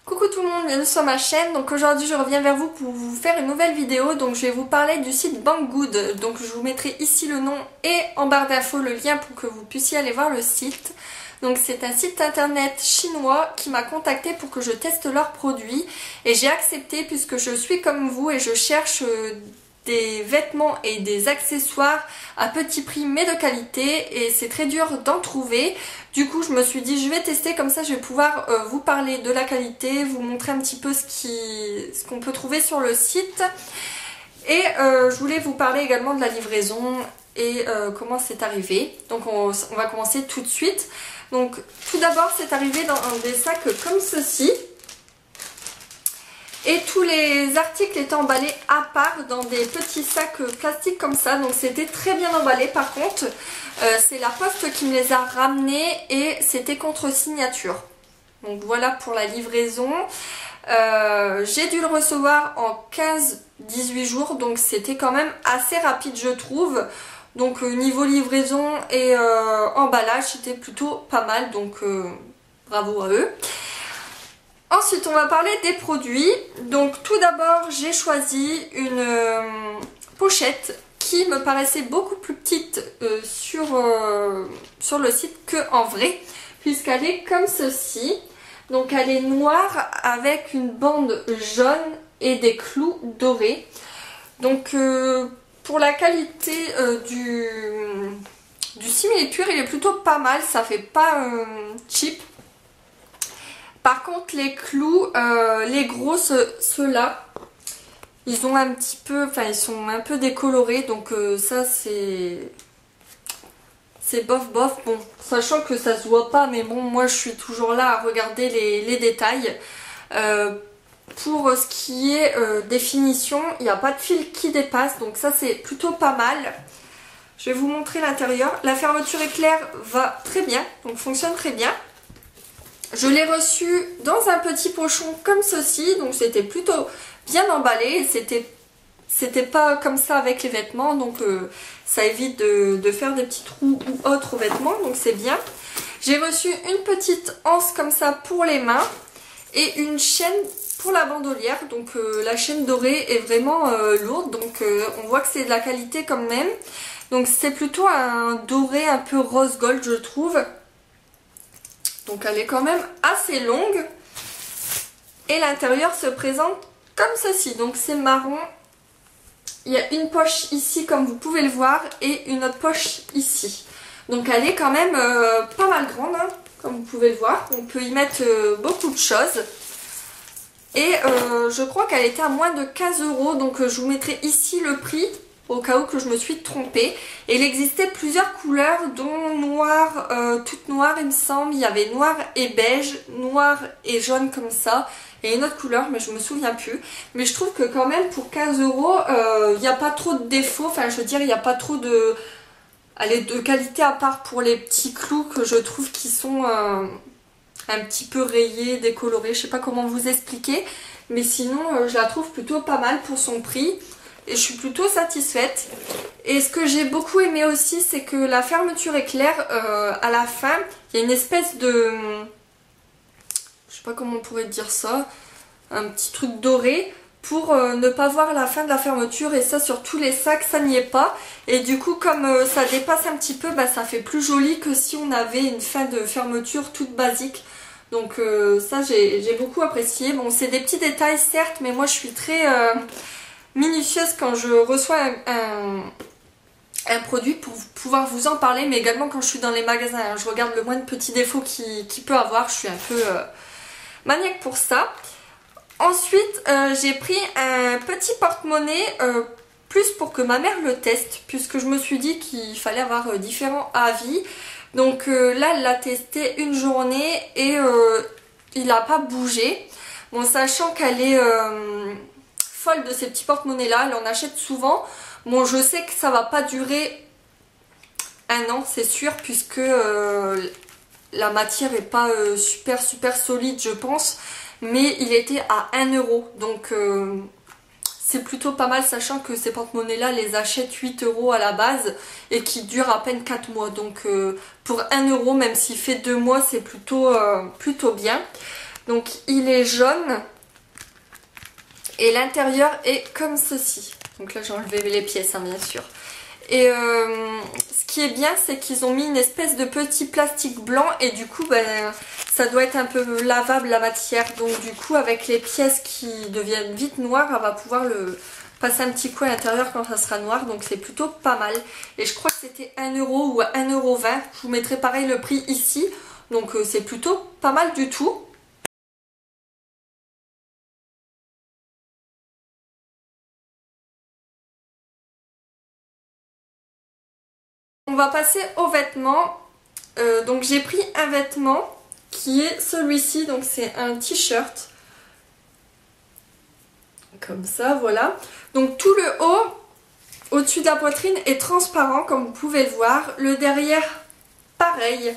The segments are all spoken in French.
Coucou tout le monde, bienvenue sur ma chaîne. Donc aujourd'hui je reviens vers vous pour vous faire une nouvelle vidéo. Donc je vais vous parler du site Banggood. Donc je vous mettrai ici le nom et en barre d'infos le lien pour que vous puissiez aller voir le site. Donc c'est un site internet chinois qui m'a contacté pour que je teste leurs produits. Et j'ai accepté puisque je suis comme vous et je cherche des vêtements et des accessoires à petit prix mais de qualité et c'est très dur d'en trouver. Du coup je me suis dit je vais tester, comme ça je vais pouvoir vous parler de la qualité, vous montrer un petit peu ce qu'on peut trouver sur le site. Et je voulais vous parler également de la livraison et comment c'est arrivé. Donc on va commencer tout de suite. Donc tout d'abord c'est arrivé dans des sacs comme ceci. Et tous les articles étaient emballés à part dans des petits sacs plastiques comme ça. Donc c'était très bien emballé. Par contre, c'est la poste qui me les a ramenés et c'était contre signature. Donc voilà pour la livraison. J'ai dû le recevoir en 15-18 jours. Donc c'était quand même assez rapide je trouve. Donc niveau livraison et emballage c'était plutôt pas mal. Donc bravo à eux. Ensuite, on va parler des produits. Donc tout d'abord, j'ai choisi une pochette qui me paraissait beaucoup plus petite sur le site qu'en vrai, puisqu'elle est comme ceci. Donc elle est noire avec une bande jaune et des clous dorés. Donc pour la qualité du simili-pure, il est plutôt pas mal, ça fait pas cheap. Par contre les clous, les gros, ceux-là, ils ont un petit peu, enfin ils sont un peu décolorés, donc ça c'est bof bof. Bon, sachant que ça se voit pas, mais bon, moi je suis toujours là à regarder les détails. Pour ce qui est définition, il n'y a pas de fil qui dépasse, donc ça c'est plutôt pas mal. Je vais vous montrer l'intérieur. La fermeture éclair va très bien, donc fonctionne très bien. Je l'ai reçu dans un petit pochon comme ceci, donc c'était plutôt bien emballé. C'était pas comme ça avec les vêtements, donc ça évite de faire des petits trous ou autres aux vêtements, donc c'est bien. J'ai reçu une petite anse comme ça pour les mains et une chaîne pour la bandolière. Donc la chaîne dorée est vraiment lourde, donc on voit que c'est de la qualité quand même. Donc c'est plutôt un doré un peu rose gold je trouve. Donc elle est quand même assez longue. Et l'intérieur se présente comme ceci. Donc c'est marron. Il y a une poche ici comme vous pouvez le voir et une autre poche ici. Donc elle est quand même pas mal grande hein, comme vous pouvez le voir. On peut y mettre beaucoup de choses. Et je crois qu'elle était à moins de 15 €. Donc je vous mettrai ici le prix au cas où que je me suis trompée. Et il existait plusieurs couleurs, dont noir, toute noire il me semble. Il y avait noir et beige, noir et jaune comme ça. Et une autre couleur, mais je me souviens plus. Mais je trouve que quand même pour 15 €, il n'y a pas trop de défauts. Enfin je veux dire, il n'y a pas trop de qualité à part pour les petits clous que je trouve qui sont un petit peu rayés, décolorés. Je sais pas comment vous expliquer. Mais sinon je la trouve plutôt pas mal pour son prix. Et je suis plutôt satisfaite. Et ce que j'ai beaucoup aimé aussi, c'est que la fermeture éclair, à la fin, il y a une espèce de... Je sais pas comment on pourrait dire ça. Un petit truc doré pour ne pas voir la fin de la fermeture. Et ça, sur tous les sacs, ça n'y est pas. Et du coup, comme ça dépasse un petit peu, bah, ça fait plus joli que si on avait une fin de fermeture toute basique. Donc ça, j'ai beaucoup apprécié. Bon, c'est des petits détails, certes, mais moi, je suis très... minutieuse quand je reçois un produit pour pouvoir vous en parler, mais également quand je suis dans les magasins. Je regarde le moins de petits défauts qu'il peut avoir. Je suis un peu maniaque pour ça. Ensuite, j'ai pris un petit porte-monnaie plus pour que ma mère le teste, puisque je me suis dit qu'il fallait avoir différents avis. Donc là, elle l'a testé une journée et il n'a pas bougé. Bon, sachant qu'elle est... folle de ces petits porte-monnaies là, elle en achète souvent. Bon, je sais que ça va pas durer un an, c'est sûr, puisque la matière est pas super solide, je pense. Mais il était à 1 €, donc c'est plutôt pas mal, sachant que ces porte-monnaies là les achètent 8 € à la base et qui durent à peine 4 mois. Donc pour 1 €, même s'il fait 2 mois, c'est plutôt bien. Donc il est jaune et l'intérieur est comme ceci. Donc là j'ai enlevé les pièces hein, bien sûr. Et ce qui est bien, c'est qu'ils ont mis une espèce de petit plastique blanc et du coup ben, ça doit être un peu lavable la matière. Donc du coup avec les pièces qui deviennent vite noires, elle va pouvoir le passer un petit coup à l'intérieur quand ça sera noir. Donc c'est plutôt pas mal. Et je crois que c'était 1 euro ou 1,20 €. Je vous mettrai pareil le prix ici. Donc c'est plutôt pas mal du tout. On va passer aux vêtements. Donc j'ai pris un vêtement qui est celui-ci. Donc c'est un t-shirt. Comme ça, voilà. Donc tout le haut, au-dessus de la poitrine, est transparent comme vous pouvez le voir. Le derrière, pareil.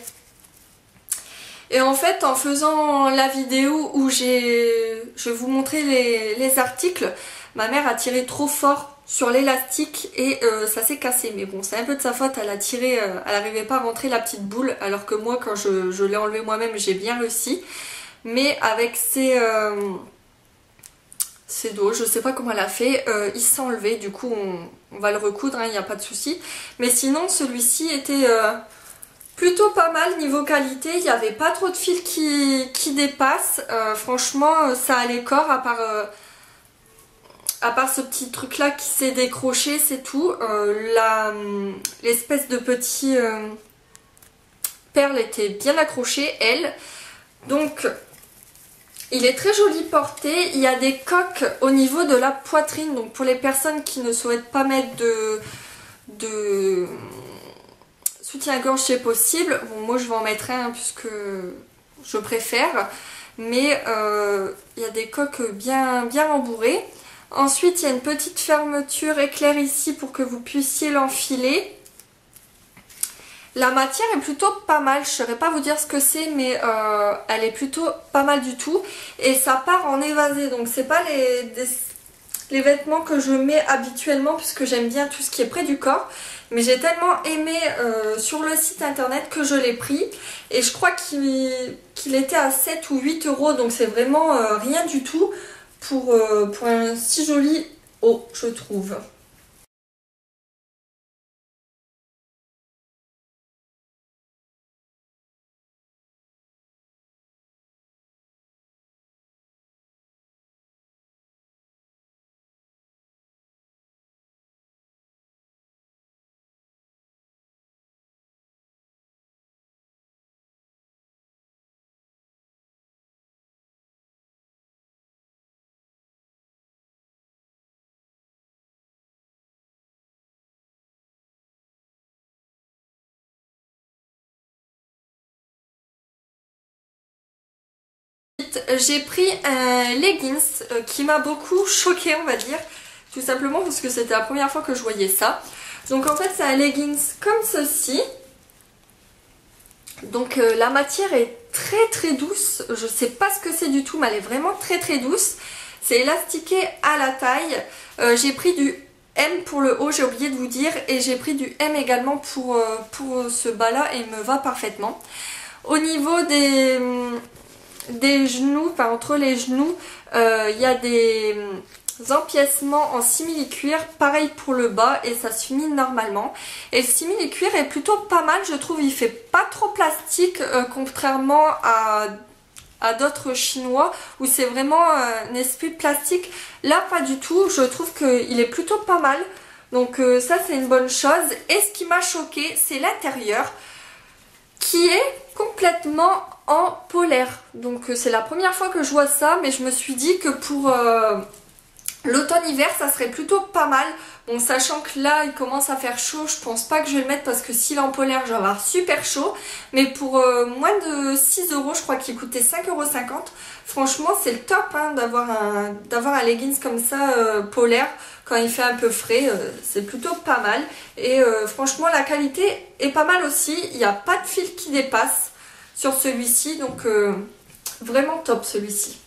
Et en fait, en faisant la vidéo où je vais vous montrer les articles, ma mère a tiré trop fort sur l'élastique et ça s'est cassé. Mais bon, c'est un peu de sa faute, elle a tiré, elle n'arrivait pas à rentrer la petite boule, alors que moi, quand je l'ai enlevé moi-même, j'ai bien réussi. Mais avec ces dos, je sais pas comment elle a fait, il s'est enlevé, du coup on va le recoudre, il n'y a pas de souci. Mais sinon, celui-ci était... plutôt pas mal niveau qualité, il n'y avait pas trop de fils qui dépassent. Franchement, ça allait corps à part ce petit truc là qui s'est décroché, c'est tout. L'espèce de petit perle était bien accrochée, elle. Donc, il est très joli porté. Il y a des coques au niveau de la poitrine. Donc, pour les personnes qui ne souhaitent pas mettre de soutien-gorge c'est possible. Bon, moi je vais en mettre un puisque je préfère. Mais il y a des coques bien rembourrées. Ensuite il y a une petite fermeture éclair ici pour que vous puissiez l'enfiler. La matière est plutôt pas mal. Je ne saurais pas vous dire ce que c'est, mais elle est plutôt pas mal du tout. Et ça part en évasé. Donc c'est pas les vêtements que je mets habituellement puisque j'aime bien tout ce qui est près du corps. Mais j'ai tellement aimé sur le site internet que je l'ai pris. Et je crois qu'il était à 7 ou 8 €. Donc c'est vraiment rien du tout pour un si joli haut, je trouve. J'ai pris un leggings qui m'a beaucoup choquée, on va dire. Tout simplement parce que c'était la première fois que je voyais ça. Donc en fait c'est un leggings comme ceci. Donc la matière est très douce. Je sais pas ce que c'est du tout, mais elle est vraiment très douce. C'est élastiqué à la taille. J'ai pris du M pour le haut, j'ai oublié de vous dire. Et j'ai pris du M également pour ce bas là et il me va parfaitement. Au niveau des genoux, enfin entre les genoux, il y a des empiècements en simili-cuir, pareil pour le bas et ça se finit normalement. Et le simili-cuir est plutôt pas mal, je trouve, il fait pas trop plastique contrairement à d'autres chinois où c'est vraiment un esprit plastique. Là pas du tout, je trouve qu'il est plutôt pas mal. Donc ça c'est une bonne chose. Et ce qui m'a choqué, c'est l'intérieur qui est complètement en polaire. Donc c'est la première fois que je vois ça, mais je me suis dit que pour l'automne-hiver ça serait plutôt pas mal. Bon, sachant que là il commence à faire chaud, je pense pas que je vais le mettre parce que s'il est en polaire je vais avoir super chaud. Mais pour moins de 6 €, je crois qu'il coûtait 5,50 €. Franchement c'est le top hein, d'avoir un leggings comme ça polaire quand il fait un peu frais. C'est plutôt pas mal. Et franchement la qualité est pas mal aussi. Il n'y a pas de fil qui dépasse sur celui-ci. Donc vraiment top celui-ci.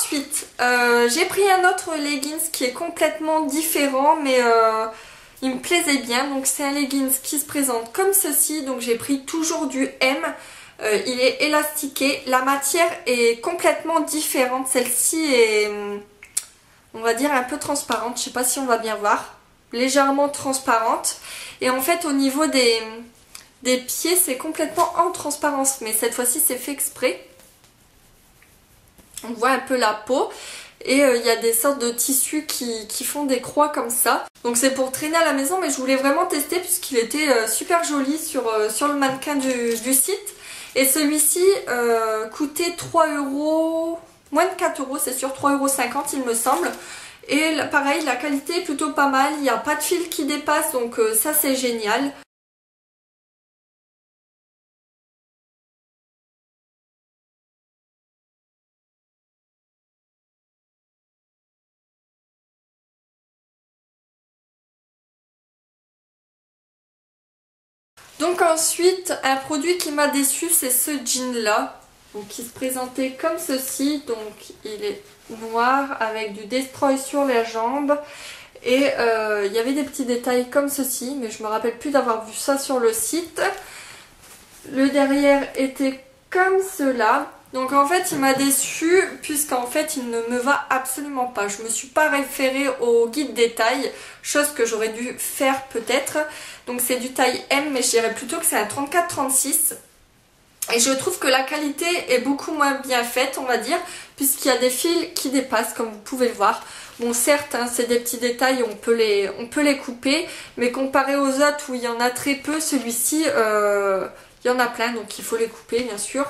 Ensuite, j'ai pris un autre leggings qui est complètement différent, mais il me plaisait bien. Donc c'est un leggings qui se présente comme ceci. Donc j'ai pris toujours du M. Il est élastiqué. La matière est complètement différente. Celle-ci est, on va dire, un peu transparente. Je sais pas si on va bien voir. Légèrement transparente. Et en fait, au niveau des pieds, c'est complètement en transparence. Mais cette fois-ci, c'est fait exprès. On voit un peu la peau. Et il y a des sortes de tissus qui font des croix comme ça. Donc c'est pour traîner à la maison, mais je voulais vraiment tester puisqu'il était super joli sur le mannequin du site. Et celui-ci coûtait 3 €, moins de 4 €, c'est sûr, 3,50 € il me semble. Et pareil, la qualité est plutôt pas mal, il n'y a pas de fil qui dépasse, donc ça c'est génial. Donc ensuite, un produit qui m'a déçu, c'est ce jean là, donc qui se présentait comme ceci. Donc il est noir avec du destroy sur les jambes et il y avait des petits détails comme ceci, mais je me rappelle plus d'avoir vu ça sur le site. Le derrière était comme cela. Donc en fait il m'a déçu puisqu'en fait il ne me va absolument pas. Je me suis pas référée au guide détail, chose que j'aurais dû faire peut-être. Donc c'est du taille M, mais je dirais plutôt que c'est un 34-36. Et je trouve que la qualité est beaucoup moins bien faite, on va dire, puisqu'il y a des fils qui dépassent comme vous pouvez le voir. Bon certes hein, c'est des petits détails, on peut les couper, mais comparé aux autres où il y en a très peu, celui-ci il y en a plein, donc il faut les couper bien sûr.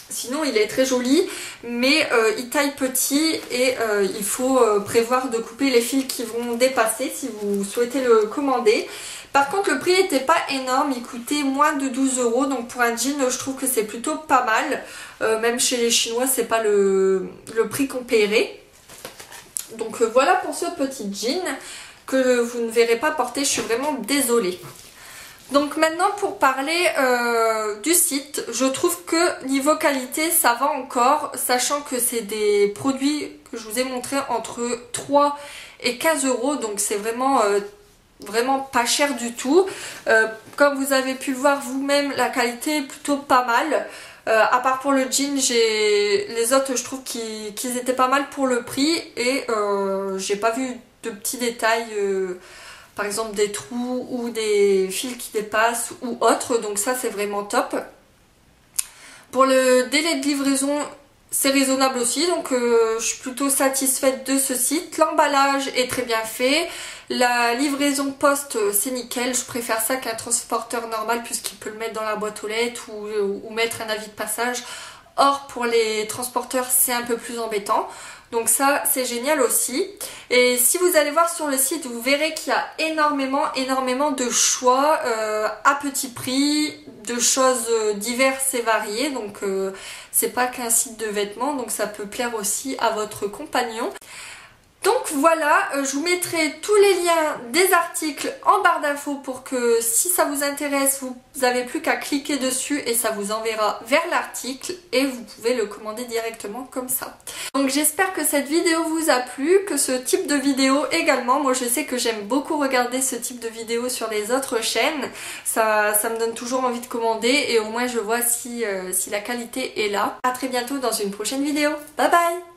Sinon il est très joli, mais il taille petit et il faut prévoir de couper les fils qui vont dépasser si vous souhaitez le commander. Par contre le prix n'était pas énorme, il coûtait moins de 12 €, donc pour un jean je trouve que c'est plutôt pas mal. Même chez les Chinois c'est pas le prix qu'on paierait. Donc voilà pour ce petit jean que vous ne verrez pas porter, je suis vraiment désolée. Donc maintenant pour parler du site, je trouve que niveau qualité ça va encore, sachant que c'est des produits que je vous ai montrés entre 3 et 15 €, donc c'est vraiment pas cher du tout. Comme vous avez pu le voir vous-même, la qualité est plutôt pas mal. À part pour le jean, les autres je trouve qu'ils étaient pas mal pour le prix et j'ai pas vu de petits détails. Par exemple des trous ou des fils qui dépassent ou autre, donc ça c'est vraiment top. Pour le délai de livraison c'est raisonnable aussi, donc je suis plutôt satisfaite de ce site. L'emballage est très bien fait, la livraison poste c'est nickel, je préfère ça qu'un transporteur normal puisqu'il peut le mettre dans la boîte aux lettres ou mettre un avis de passage. Or pour les transporteurs c'est un peu plus embêtant. Donc ça c'est génial aussi. Et si vous allez voir sur le site, vous verrez qu'il y a énormément de choix à petit prix, de choses diverses et variées. Donc c'est pas qu'un site de vêtements, donc ça peut plaire aussi à votre compagnon. Donc voilà, je vous mettrai tous les liens des articles en barre d'infos pour que si ça vous intéresse, vous n'avez plus qu'à cliquer dessus et ça vous enverra vers l'article et vous pouvez le commander directement comme ça. Donc j'espère que cette vidéo vous a plu, que ce type de vidéo également. Moi je sais que j'aime beaucoup regarder ce type de vidéo sur les autres chaînes. Ça me donne toujours envie de commander et au moins je vois si la qualité est là. A très bientôt dans une prochaine vidéo. Bye bye!